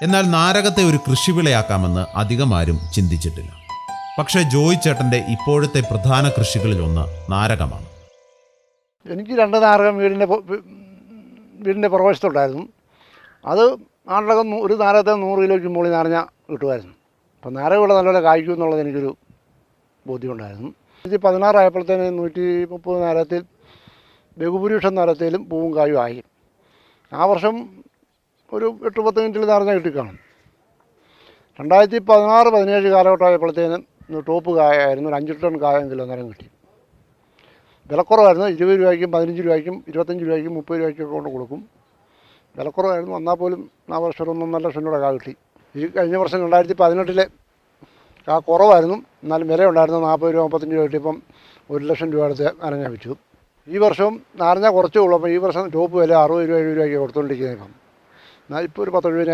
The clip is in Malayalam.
എന്നാൽ നാരകത്തെ ഒരു കൃഷിവിളയാക്കാമെന്ന് അധികം ആരും ചിന്തിച്ചിട്ടില്ല. പക്ഷേ ജോയി ചേട്ടൻ്റെ ഇപ്പോഴത്തെ പ്രധാന കൃഷികളിലൊന്ന് നാരകമാണ്. എനിക്ക് 2 നാരകം വീടിൻ്റെ പ്രവേശത്തുണ്ടായിരുന്നു. അത് നാട്ടിലൊക്കെ ഒരു നാരകത്തെ 100 കിലോയ്ക്ക് മുകളിൽ നാരങ്ങ കിട്ടുമായിരുന്നു. അപ്പോൾ നാരകം ഇവിടെ നല്ലപോലെ കായ്ക്കും എന്നുള്ളത് എനിക്കൊരു ബോധ്യമുണ്ടായിരുന്നു. 2016 ആയപ്പോഴത്തേന് 130 നാരകത്തിൽ ബഹുഭൂരിപക്ഷം നാരകത്തിലും പൂവും കായും ആയി. ആ വർഷം ഒരു 8-10 മിനിറ്റിൽ നാരങ്ങ കിട്ടിക്കാണും. 2016-17 കാലഘട്ടമായപ്പോഴത്തേനും ടോപ്പ് കായായിരുന്നു. ഒരു 5 ടൺ കായെങ്കിലും അന്നേരം കിട്ടി. വിലക്കുറവായിരുന്നു. 20 രൂപയ്ക്കും 15 രൂപയ്ക്കും 25 രൂപയ്ക്കും 30 രൂപയ്ക്കൊക്കെ കൊണ്ട് കൊടുക്കും. വിലക്കുറവായിരുന്നു. എന്നാൽ പോലും ആ വർഷം 1.5 ലക്ഷം രൂപ കാ കിട്ടി. ഈ കഴിഞ്ഞ വർഷം 2018 കാ കുറവായിരുന്നു. എന്നാലും വില ഉണ്ടായിരുന്നു. 40 രൂപ 35 രൂപ കിട്ടിയപ്പം 1 ലക്ഷം രൂപ അടുത്ത് നാരങ്ങ വിറ്റു. ഈ വർഷം നാരങ്ങ കുറച്ചേ ഉള്ളൂ. അപ്പോൾ ഈ വർഷം ടോപ്പ് വില 60 രൂപ 70 രൂപയ്ക്ക് കൊടുത്തുകൊണ്ടിരിക്കുന്നത്. ഇപ്പം എന്നാൽ ഇപ്പോൾ ഒരു 10-70